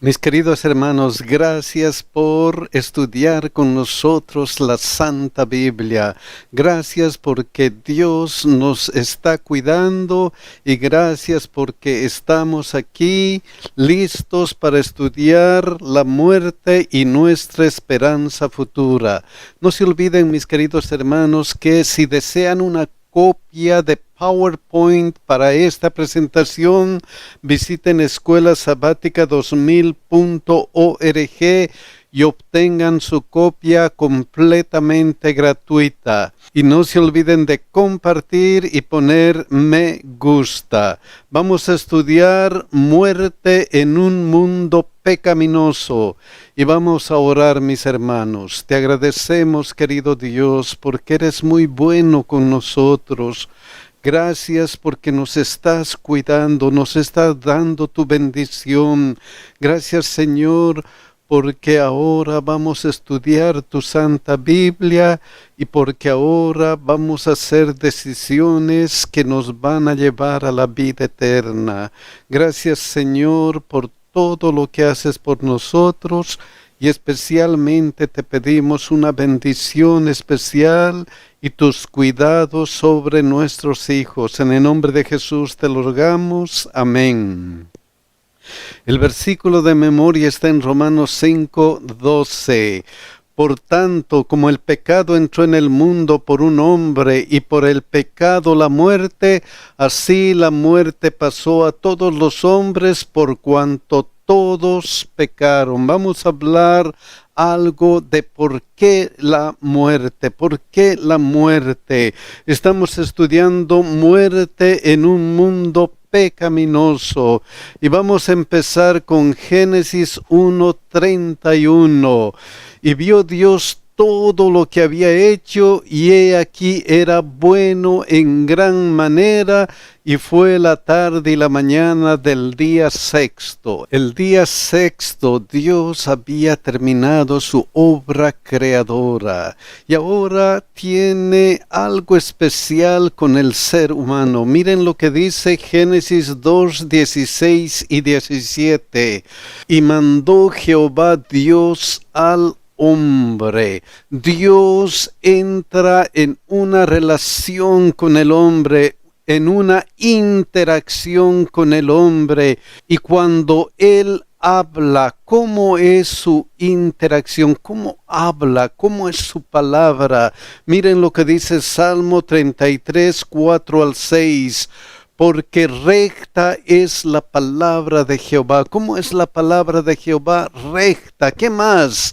Mis queridos hermanos, gracias por estudiar con nosotros la Santa Biblia. Gracias porque Dios nos está cuidando y gracias porque estamos aquí listos para estudiar la muerte y nuestra esperanza futura. No se olviden, mis queridos hermanos, que si desean una copia de PowerPoint para esta presentación, visiten escuelasabática2000.org y obtengan su copia completamente gratuita. Y no se olviden de compartir y poner me gusta. Vamos a estudiar muerte en un mundo pecaminoso. Y vamos a orar, mis hermanos. Te agradecemos, querido Dios, porque eres muy bueno con nosotros. Gracias porque nos estás cuidando, nos estás dando tu bendición. Gracias, Señor, porque ahora vamos a estudiar tu Santa Biblia y porque ahora vamos a hacer decisiones que nos van a llevar a la vida eterna. Gracias, Señor, por todo lo que haces por nosotros y especialmente te pedimos una bendición especial y tus cuidados sobre nuestros hijos. En el nombre de Jesús te lo rogamos. Amén. El versículo de memoria está en Romanos 5:12. Por tanto, como el pecado entró en el mundo por un hombre y por el pecado la muerte, así la muerte pasó a todos los hombres por cuanto todos pecaron. Vamos a hablar algo de por qué la muerte. ¿Por qué la muerte? Estamos estudiando muerte en un mundo pecaminoso. Y vamos a empezar con Génesis 1:31. Y vio Dios todo lo que había hecho, y he aquí era bueno en gran manera, y fue la tarde y la mañana del día sexto. El día sexto Dios había terminado su obra creadora, y ahora tiene algo especial con el ser humano. Miren lo que dice Génesis 2:16 y 17. Y mandó Jehová Dios al hombre. Dios entra en una relación con el hombre, en una interacción con el hombre, y cuando Él habla, ¿cómo es su interacción? ¿Cómo habla? ¿Cómo es su palabra? Miren lo que dice Salmo 33, 4 al 6. Porque recta es la palabra de Jehová. ¿Cómo es la palabra de Jehová? Recta. ¿Qué más?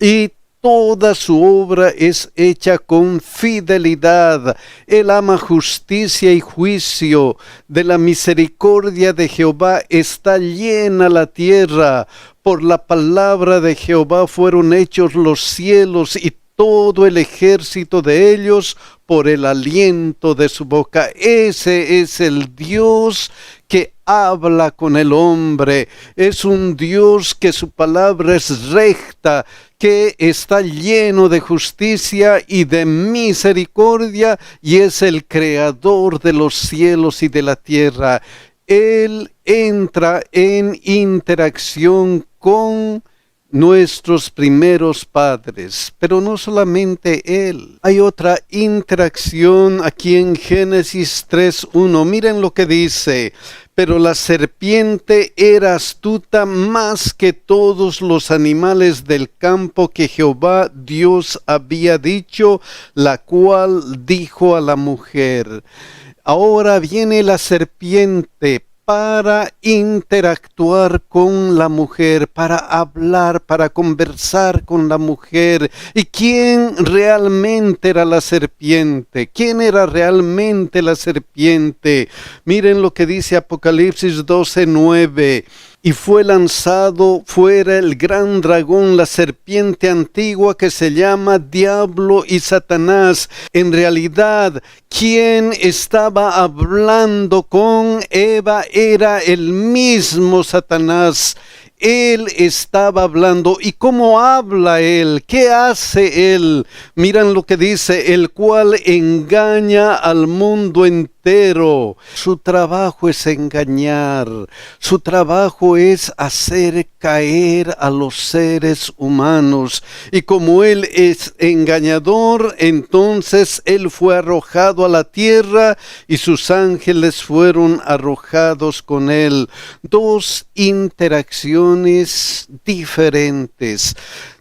Y toda su obra es hecha con fidelidad. Él ama justicia y juicio. De la misericordia de Jehová está llena la tierra. Por la palabra de Jehová fueron hechos los cielos y todo el ejército de ellos por el aliento de su boca. Ese es el Dios que habla con el hombre. Es un Dios que su palabra es recta, que está lleno de justicia y de misericordia, y es el creador de los cielos y de la tierra. Él entra en interacción con nuestros primeros padres, pero no solamente Él. Hay otra interacción aquí en Génesis 3:1. Miren lo que dice. Pero la serpiente era astuta más que todos los animales del campo que Jehová Dios había dicho, la cual dijo a la mujer. Ahora viene la serpiente para interactuar con la mujer, para hablar, para conversar con la mujer. ¿Y quién realmente era la serpiente? ¿Quién era realmente la serpiente? Miren lo que dice Apocalipsis 12:9. Y fue lanzado fuera el gran dragón, la serpiente antigua que se llama Diablo y Satanás. En realidad, quien estaba hablando con Eva era el mismo Satanás. Él estaba hablando. ¿Y cómo habla Él? ¿Qué hace Él? Miren lo que dice: el cual engaña al mundo entero. Su trabajo es engañar. Su trabajo es hacer caer a los seres humanos. Y como Él es engañador, entonces Él fue arrojado a la tierra y sus ángeles fueron arrojados con Él. Dos interacciones diferentes.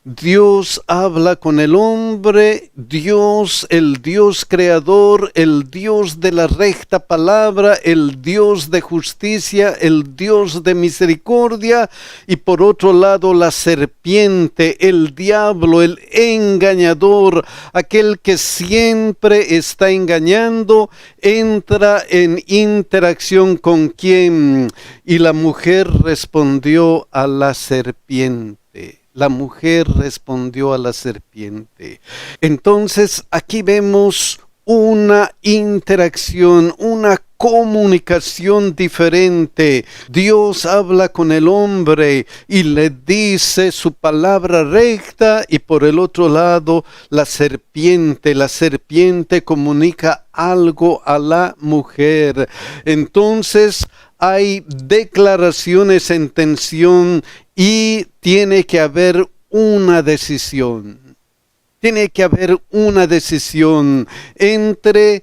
Dios habla con el hombre, Dios, el Dios creador, el Dios de la recta palabra, el Dios de justicia, el Dios de misericordia, y por otro lado la serpiente, el diablo, el engañador, aquel que siempre está engañando, entra en interacción con quién. Y la mujer respondió a la serpiente. La mujer respondió a la serpiente. Entonces aquí vemos una interacción, una comunicación diferente. Dios habla con el hombre y le dice su palabra recta, y por el otro lado la serpiente comunica algo a la mujer. Entonces hay declaraciones en tensión y tiene que haber una decisión. Tiene que haber una decisión entre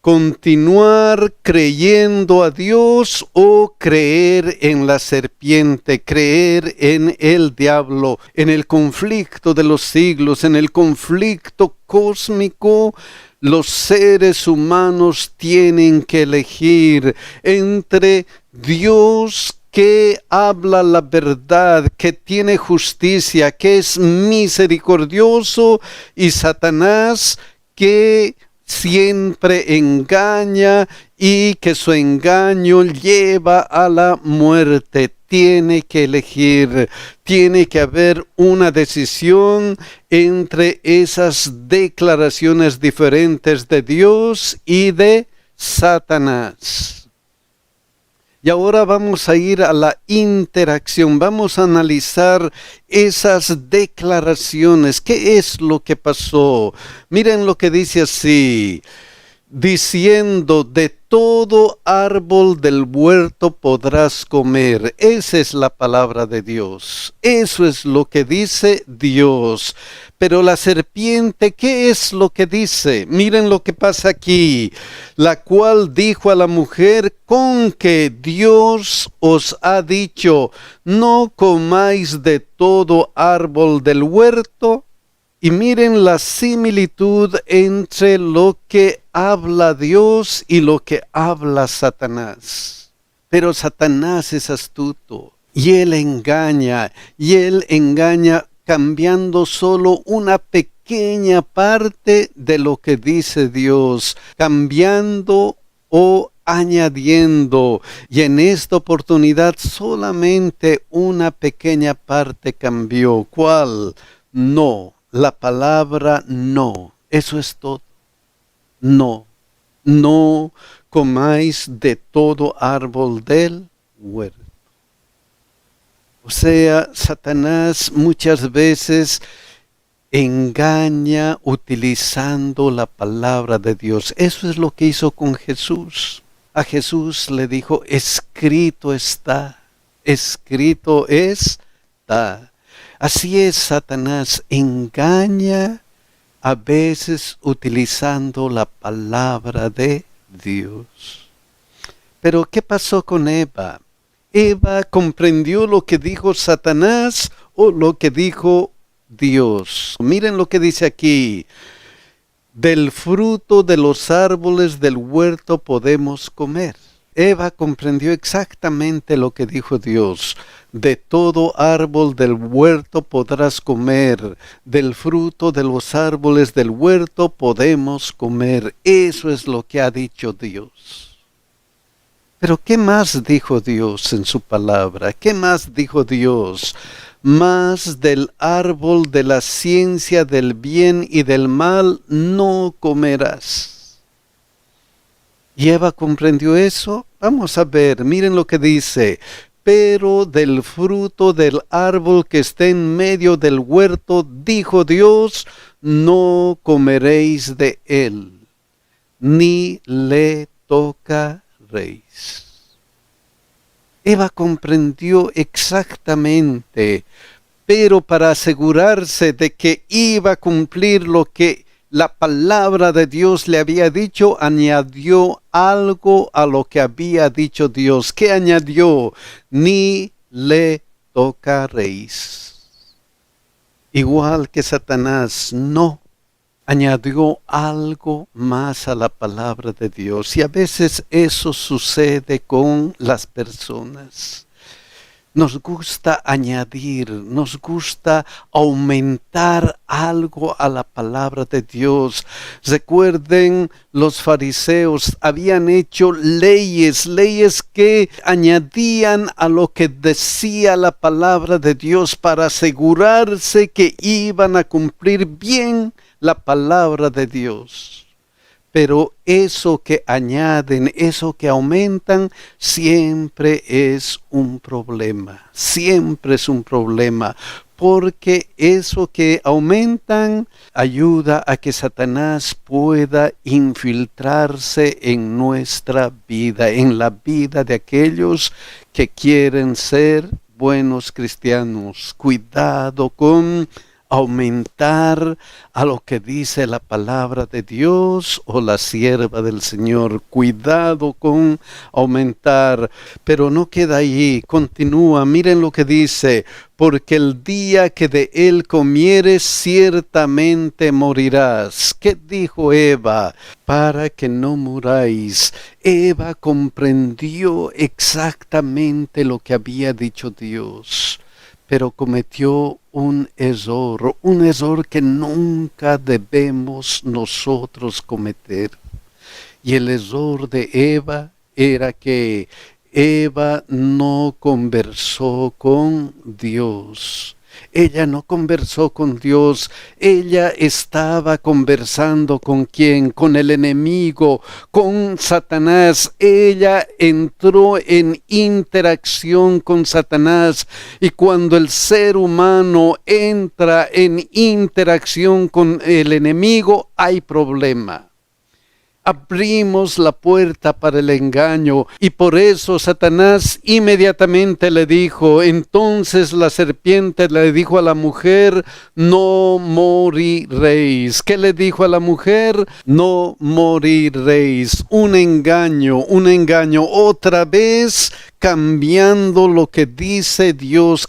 continuar creyendo a Dios o creer en la serpiente, creer en el diablo. En el conflicto de los siglos, en el conflicto cósmico, los seres humanos tienen que elegir entre Dios, que habla la verdad, que tiene justicia, que es misericordioso, y Satanás, que siempre engaña y que su engaño lleva a la muerte. Tiene que elegir, tiene que haber una decisión entre esas declaraciones diferentes de Dios y de Satanás. Y ahora vamos a ir a la interacción, vamos a analizar esas declaraciones. ¿Qué es lo que pasó? Miren lo que dice así: diciendo, de todo árbol del huerto podrás comer. Esa es la palabra de Dios. Eso es lo que dice Dios. Pero la serpiente, ¿qué es lo que dice? Miren lo que pasa aquí. La cual dijo a la mujer: con que Dios os ha dicho, no comáis de todo árbol del huerto. Y miren la similitud entre lo que habla Dios y lo que habla Satanás. Pero Satanás es astuto y él engaña cambiando solo una pequeña parte de lo que dice Dios, cambiando o añadiendo. Y en esta oportunidad solamente una pequeña parte cambió. ¿Cuál? No. La palabra no, eso es todo. No, no comáis de todo árbol del huerto. O sea, Satanás muchas veces engaña utilizando la palabra de Dios. Eso es lo que hizo con Jesús. A Jesús le dijo: escrito está, escrito está. Así es, Satanás engaña a veces utilizando la palabra de Dios. Pero ¿qué pasó con Eva? ¿Eva comprendió lo que dijo Satanás o lo que dijo Dios? Miren lo que dice aquí: del fruto de los árboles del huerto podemos comer. Eva comprendió exactamente lo que dijo Dios. De todo árbol del huerto podrás comer, del fruto de los árboles del huerto podemos comer. Eso es lo que ha dicho Dios. Pero ¿qué más dijo Dios en su palabra? ¿Qué más dijo Dios? Más del árbol de la ciencia del bien y del mal no comerás. ¿Y Eva comprendió eso? Vamos a ver, miren lo que dice: pero del fruto del árbol que está en medio del huerto, dijo Dios, no comeréis de él, ni le tocaréis. Eva comprendió exactamente, pero para asegurarse de que iba a cumplir lo que la palabra de Dios le había dicho, añadió algo a lo que había dicho Dios. ¿Qué añadió? Ni le tocaréis. Igual que Satanás, no añadió algo más a la palabra de Dios. Y a veces eso sucede con las personas. Nos gusta añadir, nos gusta aumentar algo a la palabra de Dios. Recuerden, los fariseos habían hecho leyes que añadían a lo que decía la palabra de Dios para asegurarse que iban a cumplir bien la palabra de Dios. Pero eso que añaden, eso que aumentan, siempre es un problema. Siempre es un problema. Porque eso que aumentan ayuda a que Satanás pueda infiltrarse en nuestra vida, en la vida de aquellos que quieren ser buenos cristianos. Cuidado con aumentar a lo que dice la palabra de Dios o la sierva del Señor. Cuidado con aumentar, pero no queda ahí, continúa, miren lo que dice, porque el día que de él comieres ciertamente morirás. ¿Qué dijo Eva? Para que no muráis. Eva comprendió exactamente lo que había dicho Dios, pero cometió un error que nunca debemos nosotros cometer. Y el error de Eva era que Eva no conversó con Dios. Ella no conversó con Dios, ella estaba conversando ¿con quién? Con el enemigo, con Satanás. Ella entró en interacción con Satanás, y cuando el ser humano entra en interacción con el enemigo, hay problema. Abrimos la puerta para el engaño, y por eso Satanás inmediatamente le dijo, entonces la serpiente le dijo a la mujer, no moriréis. ¿Qué le dijo a la mujer? No moriréis. Un engaño, otra vez cambiando lo que dice Dios,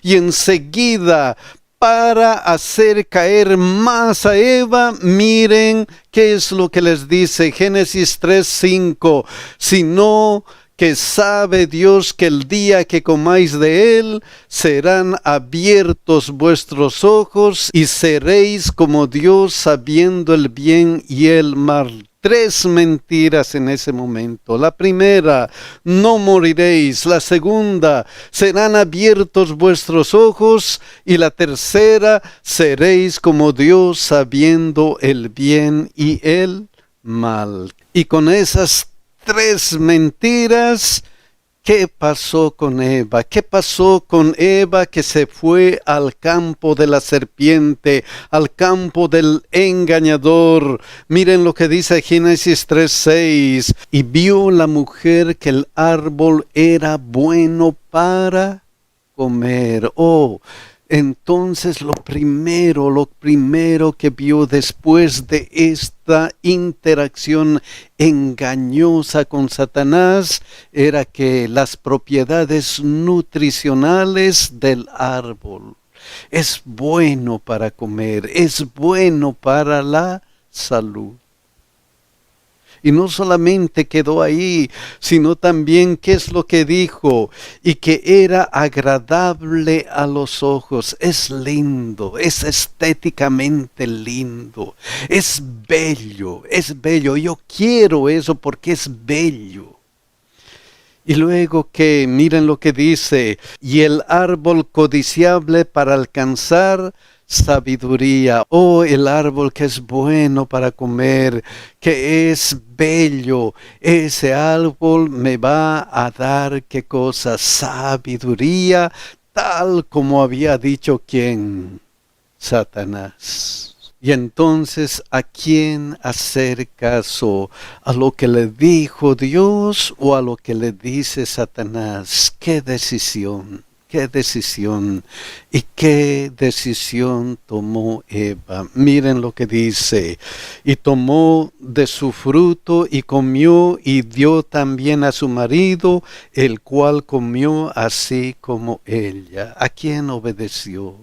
y enseguida, para hacer caer más a Eva, miren qué es lo que les dice Génesis 3:5, sino que sabe Dios que el día que comáis de él, serán abiertos vuestros ojos y seréis como Dios, sabiendo el bien y el mal. 3 mentiras en ese momento. La primera, no moriréis. La segunda, serán abiertos vuestros ojos. Y la tercera, seréis como Dios, sabiendo el bien y el mal. Y con esas 3 mentiras, ¿qué pasó con Eva? ¿Qué pasó con Eva que se fue al campo de la serpiente, al campo del engañador? Miren lo que dice Génesis 3:6. Y vio la mujer que el árbol era bueno para comer. Entonces lo primero que vio después de esta interacción engañosa con Satanás era que las propiedades nutricionales del árbol es bueno para comer, es bueno para la salud. Y no solamente quedó ahí, sino también qué es lo que dijo, y que era agradable a los ojos. Es lindo, es estéticamente lindo, es bello. Yo quiero eso porque es bello. Y luego miren lo que dice, y el árbol codiciable para alcanzar sabiduría. Oh, el árbol que es bueno para comer, que es bello. Ese árbol me va a dar, ¿qué cosa? Sabiduría, tal como había dicho ¿quién? Satanás. Y entonces, ¿a quién hacer caso? ¿A lo que le dijo Dios o a lo que le dice Satanás? ¿Qué decisión? ¿Qué decisión? ¿Y qué decisión tomó Eva? Miren lo que dice. Y tomó de su fruto y comió y dio también a su marido, el cual comió así como ella. ¿A quién obedeció?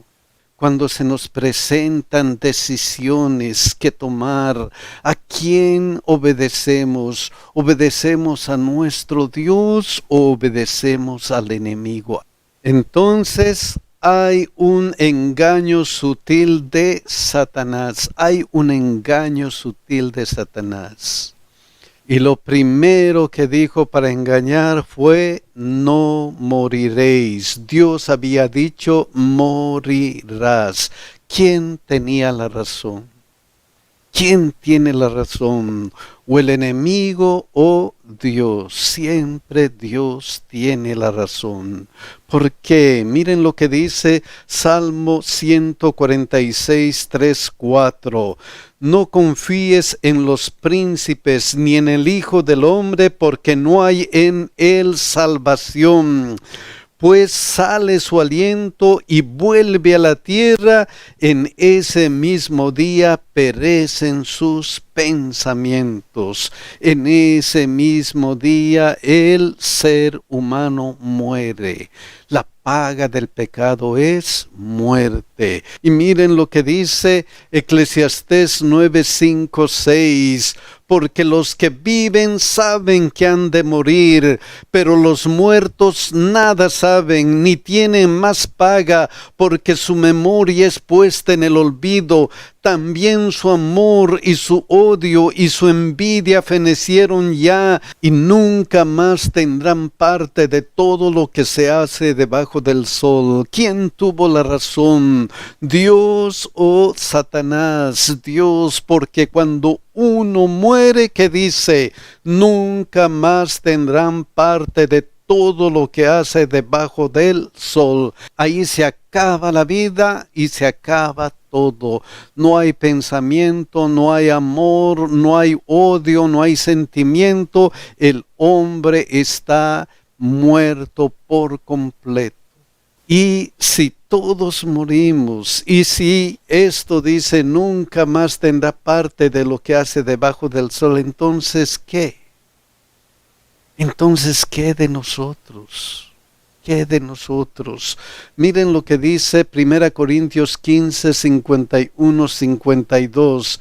Cuando se nos presentan decisiones que tomar, ¿a quién obedecemos? ¿Obedecemos a nuestro Dios o obedecemos al enemigo? Entonces hay un engaño sutil de Satanás. Hay un engaño sutil de Satanás. Y lo primero que dijo para engañar fue, no moriréis. Dios había dicho, morirás. ¿Quién tenía la razón? ¿Quién tiene la razón? ¿O el enemigo o Dios? Siempre Dios tiene la razón. ¿Por qué? Miren lo que dice Salmo 146, 3, 4. No confíes en los príncipes ni en el Hijo del Hombre, porque no hay en él salvación. Pues sale su aliento y vuelve a la tierra, en ese mismo día perecen sus pensamientos. En ese mismo día el ser humano muere. La paga del pecado es muerte. Y miren lo que dice Eclesiastés 9, 5, 6. Porque los que viven saben que han de morir, pero los muertos nada saben, ni tienen más paga, porque su memoria es puesta en el olvido. También su amor y su odio y su envidia fenecieron ya, y nunca más tendrán parte de todo lo que se hace debajo del sol. ¿Quién tuvo la razón? ¿Dios o Satanás? Dios, porque cuando uno muere, ¿qué dice? Nunca más tendrán parte de todo lo que hace debajo del sol. Ahí se acaba la vida y se acaba todo. No hay pensamiento, no hay amor, no hay odio, no hay sentimiento. El hombre está muerto por completo. Y si todos morimos, y si esto dice nunca más tendrá parte de lo que hace debajo del sol, entonces ¿qué? Entonces ¿qué de nosotros? ¿Qué de nosotros? Miren lo que dice 1 Corintios 15, 51, 52.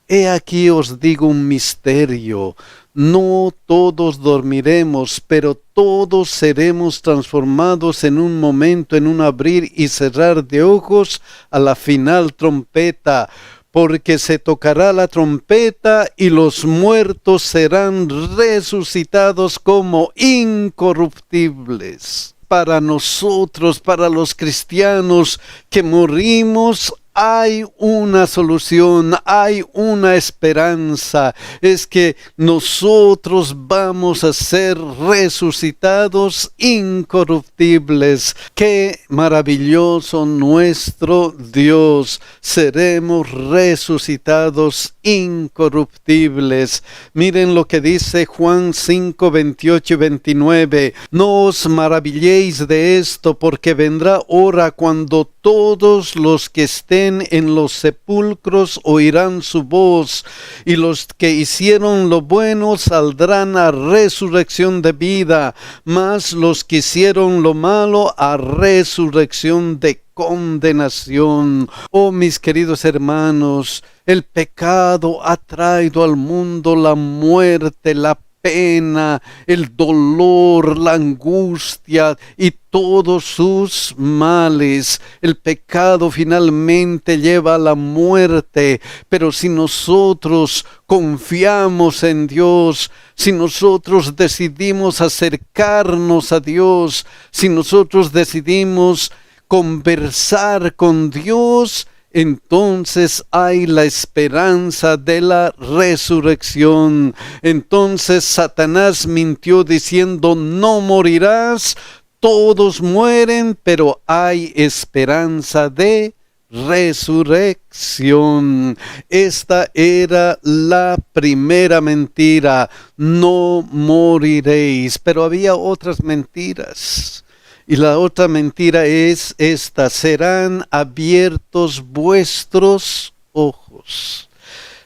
He aquí os digo un misterio. No todos dormiremos, pero todos seremos transformados en un momento, en un abrir y cerrar de ojos, a la final trompeta. Porque se tocará la trompeta y los muertos serán resucitados como incorruptibles. Para nosotros, para los cristianos que morimos, hay una solución, hay una esperanza. Es que nosotros vamos a ser resucitados incorruptibles. ¡Qué maravilloso nuestro Dios! Seremos resucitados incorruptibles. Miren lo que dice Juan 5, 28 y 29. No os maravilléis de esto, porque vendrá hora cuando todos los que estén en los sepulcros oirán su voz, y los que hicieron lo bueno saldrán a resurrección de vida, mas los que hicieron lo malo a resurrección de condenación. Oh, mis queridos hermanos, el pecado ha traído al mundo la muerte, la pena, el dolor, la angustia y todos sus males. El pecado finalmente lleva a la muerte, pero si nosotros confiamos en Dios, si nosotros decidimos acercarnos a Dios, si nosotros decidimos conversar con Dios, entonces hay la esperanza de la resurrección. Entonces Satanás mintió diciendo, no morirás, todos mueren, pero hay esperanza de resurrección. Esta era la primera mentira, no moriréis, pero había otras mentiras. Y la otra mentira es esta, serán abiertos vuestros ojos.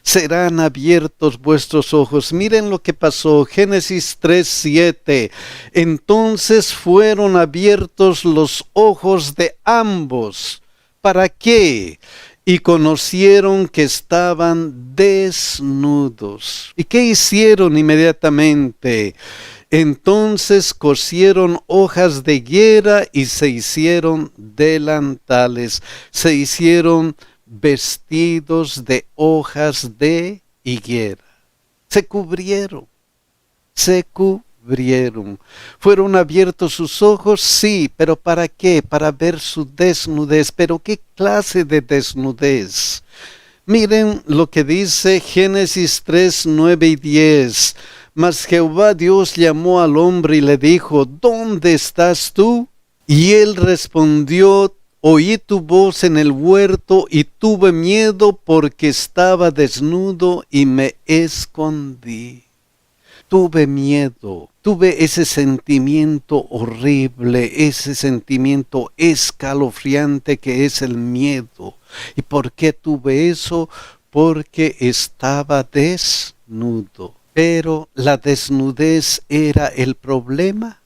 Serán abiertos vuestros ojos. Miren lo que pasó, Génesis 3:7. Entonces fueron abiertos los ojos de ambos. ¿Para qué? Y conocieron que estaban desnudos. ¿Y qué hicieron inmediatamente? Entonces cosieron hojas de higuera y se hicieron delantales, se hicieron vestidos de hojas de higuera. Se cubrieron. ¿Fueron abiertos sus ojos? Sí, pero ¿para qué? Para ver su desnudez. ¿Pero qué clase de desnudez? Miren lo que dice Génesis 3:9 y 10. Mas Jehová Dios llamó al hombre y le dijo, ¿dónde estás tú? Y él respondió, oí tu voz en el huerto y tuve miedo porque estaba desnudo y me escondí. Tuve miedo, tuve ese sentimiento horrible, ese sentimiento escalofriante que es el miedo. ¿Y por qué tuve eso? Porque estaba desnudo. Pero la desnudez era el problema.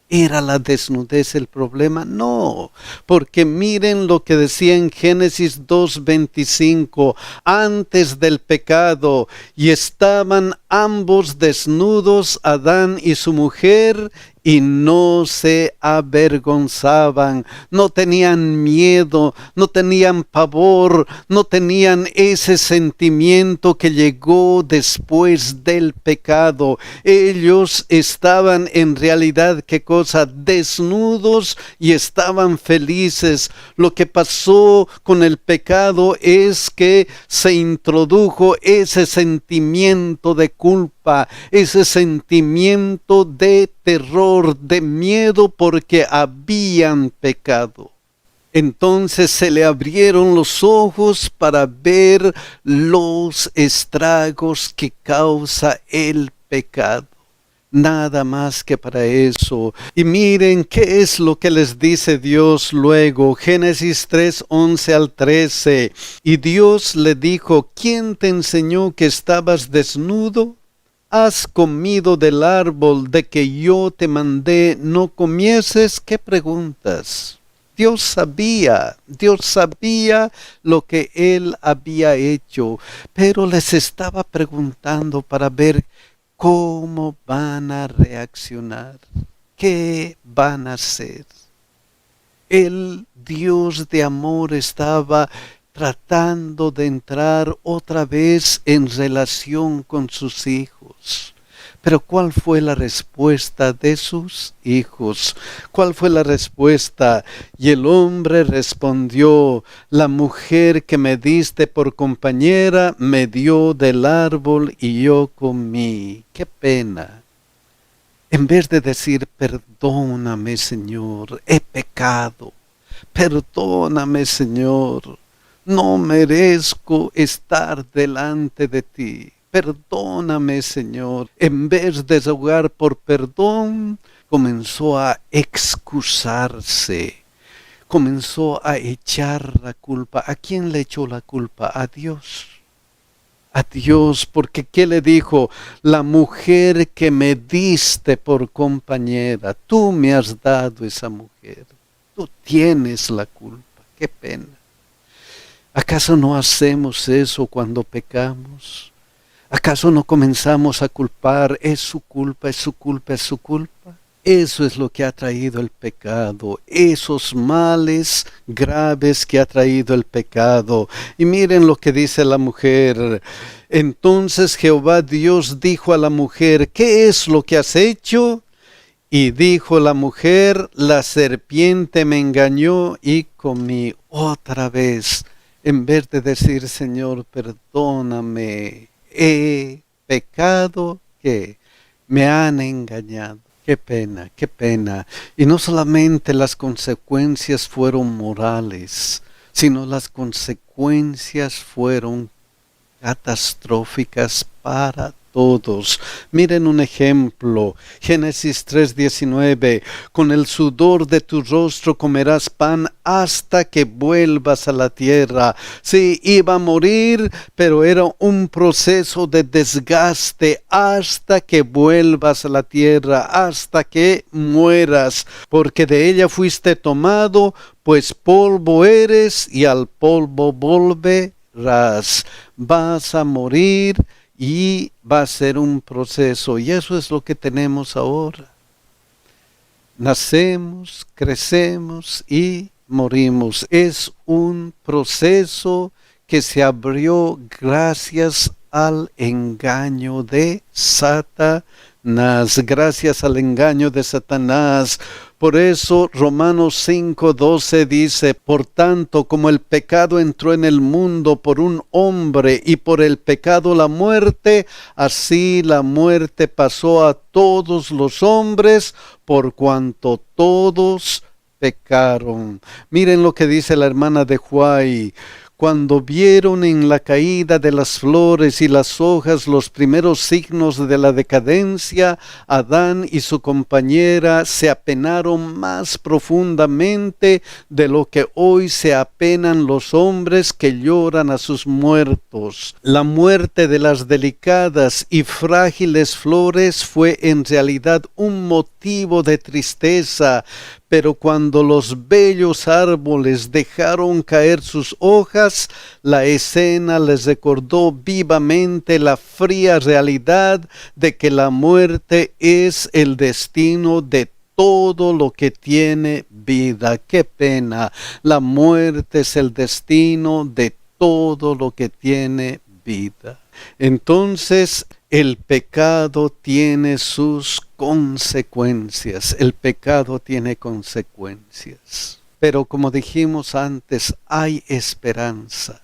¿Era la desnudez el problema? No, porque miren lo que decía en Génesis 2:25, antes del pecado, y estaban ambos desnudos, Adán y su mujer, y no se avergonzaban, no tenían miedo, no tenían pavor, no tenían ese sentimiento que llegó después del pecado. Ellos estaban en realidad, ¿qué cosa? Desnudos y estaban felices. Lo que pasó con el pecado es que se introdujo ese sentimiento de culpa, ese sentimiento de terror, de miedo porque habían pecado. Entonces se le abrieron los ojos para ver los estragos que causa el pecado. Nada más que para eso. Y miren qué es lo que les dice Dios luego. Génesis 3:11 al 13. Y Dios le dijo, ¿quién te enseñó que estabas desnudo? ¿Has comido del árbol de que yo te mandé no comieses? ¿Qué preguntas? Dios sabía lo que él había hecho, pero les estaba preguntando para ver cómo van a reaccionar, qué van a hacer. El Dios de amor estaba tratando de entrar otra vez en relación con sus hijos. Pero ¿cuál fue la respuesta de sus hijos? ¿Cuál fue la respuesta? Y el hombre respondió, la mujer que me diste por compañera me dio del árbol y yo comí. ¡Qué pena! En vez de decir, perdóname, Señor, he pecado. Perdóname, Señor, no merezco estar delante de ti. Perdóname, Señor. En vez de rogar por perdón, comenzó a excusarse. Comenzó a echar la culpa. ¿A quién le echó la culpa? A Dios. A Dios, porque ¿qué le dijo? La mujer que me diste por compañera, tú me has dado esa mujer. Tú tienes la culpa. Qué pena. ¿Acaso no hacemos eso cuando pecamos? ¿Acaso no comenzamos a culpar? Es su culpa, es su culpa, es su culpa. Eso es lo que ha traído el pecado, esos males graves que ha traído el pecado. Y miren lo que dice la mujer. Entonces Jehová Dios dijo a la mujer, ¿qué es lo que has hecho? Y dijo la mujer, la serpiente me engañó y comí. Otra vez En vez de decir, Señor, perdóname, he pecado, que me han engañado. Qué pena, qué pena. Y no solamente las consecuencias fueron morales, sino las consecuencias fueron catastróficas para todos. Miren un ejemplo, Génesis 3:19, con el sudor de tu rostro comerás pan hasta que vuelvas a la tierra. Sí, iba a morir, pero era un proceso de desgaste hasta que vuelvas a la tierra, hasta que mueras, porque de ella fuiste tomado, pues polvo eres y al polvo volverás. Vas a morir y va a ser un proceso, y eso es lo que tenemos ahora. Nacemos, crecemos y morimos. Es un proceso que se abrió gracias al engaño de Satanás. Gracias al engaño de Satanás. Por eso Romanos 5:12 dice, por tanto, como el pecado entró en el mundo por un hombre y por el pecado la muerte, así la muerte pasó a todos los hombres por cuanto todos pecaron. Miren lo que dice la hermana de Huay. Cuando vieron en la caída de las flores y las hojas los primeros signos de la decadencia, Adán y su compañera se apenaron más profundamente de lo que hoy se apenan los hombres que lloran a sus muertos. La muerte de las delicadas y frágiles flores fue en realidad un motivo de tristeza, pero cuando los bellos árboles dejaron caer sus hojas, la escena les recordó vivamente la fría realidad de que la muerte es el destino de todo lo que tiene vida. ¡Qué pena! La muerte es el destino de todo lo que tiene vida. Entonces, el pecado tiene sus consecuencias. El pecado tiene consecuencias. Pero como dijimos antes, hay esperanza.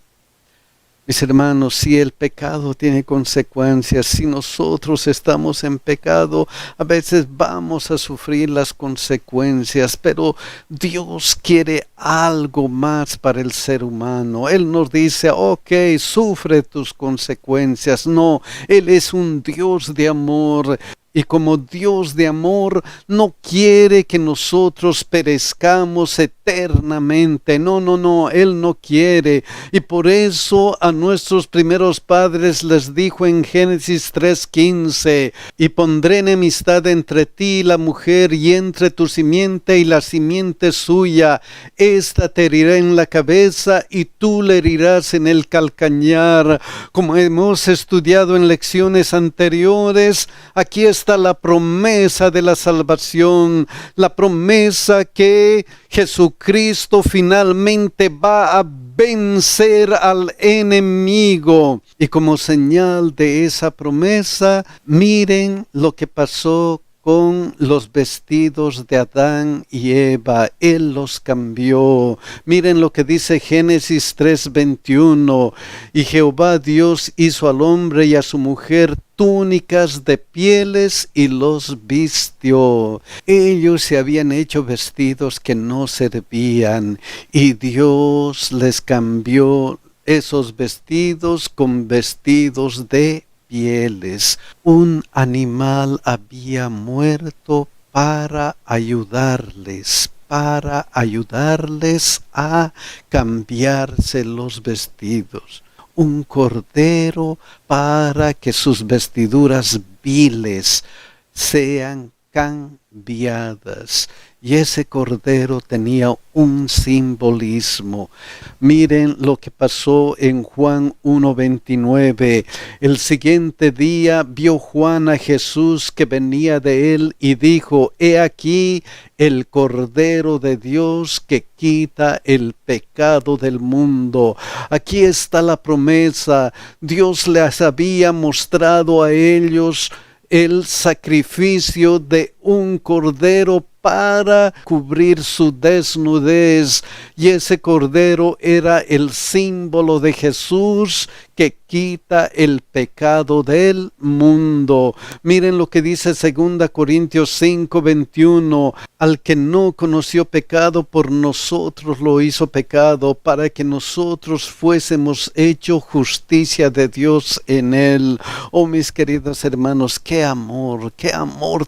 Mis hermanos, si el pecado tiene consecuencias, si nosotros estamos en pecado, a veces vamos a sufrir las consecuencias, pero Dios quiere algo más para el ser humano. Él nos dice, ok, sufre tus consecuencias. No, Él es un Dios de amor. Y como Dios de amor, no quiere que nosotros perezcamos eternamente. No, Él no quiere. Y por eso a nuestros primeros padres les dijo en Génesis 3:15, y pondré enemistad entre ti y la mujer, y entre tu simiente y la simiente suya. Esta te herirá en la cabeza, y tú le herirás en el calcañar. Como hemos estudiado en lecciones anteriores, aquí está la promesa de la salvación, la promesa que Jesucristo finalmente va a vencer al enemigo. Y como señal de esa promesa, miren lo que pasó con los vestidos de Adán y Eva. Él los cambió. Miren lo que dice Génesis 3:21. Y Jehová Dios hizo al hombre y a su mujer túnicas de pieles y los vistió. Ellos se habían hecho vestidos que no servían y Dios les cambió esos vestidos con vestidos de pieles. Un animal había muerto para ayudarles a cambiarse los vestidos. Un cordero para que sus vestiduras viles sean cambiadas. Y ese cordero tenía un simbolismo. Miren lo que pasó en Juan 1:29. El siguiente día vio Juan a Jesús que venía de él y dijo, he aquí el Cordero de Dios que quita el pecado del mundo. Aquí está la promesa. Dios les había mostrado a ellos el sacrificio de un cordero para cubrir su desnudez, y ese cordero era el símbolo de Jesús que quita el pecado del mundo. Miren lo que dice 2 Corintios 5:21, al que no conoció pecado, por nosotros lo hizo pecado, para que nosotros fuésemos hecho justicia de Dios en él. Oh, mis queridos hermanos, qué amor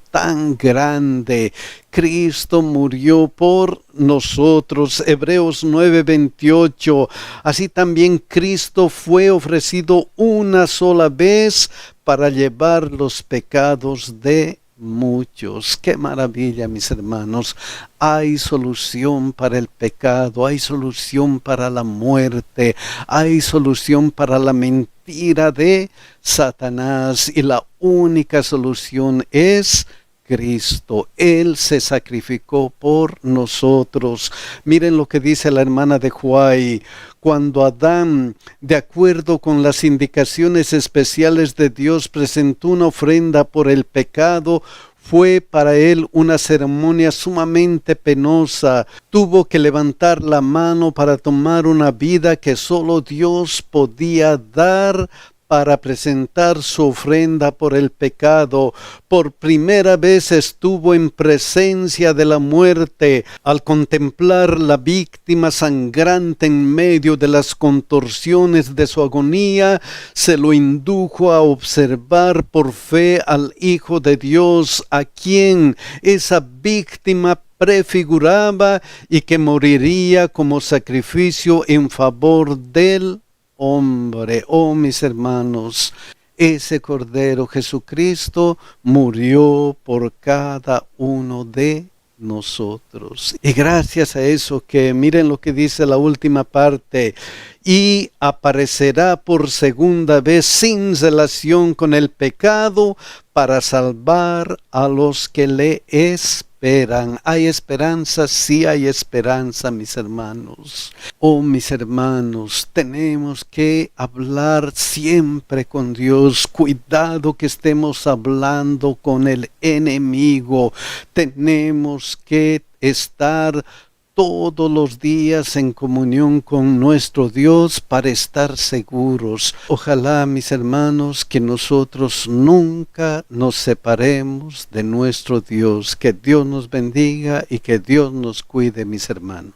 tan grande. Cristo murió por nosotros. Hebreos 9:28. Así también Cristo fue ofrecido una sola vez para llevar los pecados de muchos. Qué maravilla, mis hermanos. Hay solución para el pecado, hay solución para la muerte, hay solución para la mentira de Satanás, y la única solución es Cristo. Él se sacrificó por nosotros. Miren lo que dice la hermana de Huay. Cuando Adán, de acuerdo con las indicaciones especiales de Dios, presentó una ofrenda por el pecado, fue para él una ceremonia sumamente penosa. Tuvo que levantar la mano para tomar una vida que solo Dios podía dar, para presentar su ofrenda por el pecado. Por primera vez estuvo en presencia de la muerte. Al contemplar la víctima sangrante en medio de las contorsiones de su agonía, se lo indujo a observar por fe al Hijo de Dios, a quien esa víctima prefiguraba y que moriría como sacrificio en favor del hombre. Oh, mis hermanos, ese Cordero Jesucristo murió por cada uno de nosotros. Y gracias a eso, que miren lo que dice la última parte: y aparecerá por segunda vez sin relación con el pecado para salvar a los que le esperan. ¿Hay esperanza? Sí hay esperanza, mis hermanos. Oh, mis hermanos, tenemos que hablar siempre con Dios. Cuidado que estemos hablando con el enemigo. Tenemos que estar todos los días en comunión con nuestro Dios para estar seguros. Ojalá, mis hermanos, que nosotros nunca nos separemos de nuestro Dios. Que Dios nos bendiga y que Dios nos cuide, mis hermanos.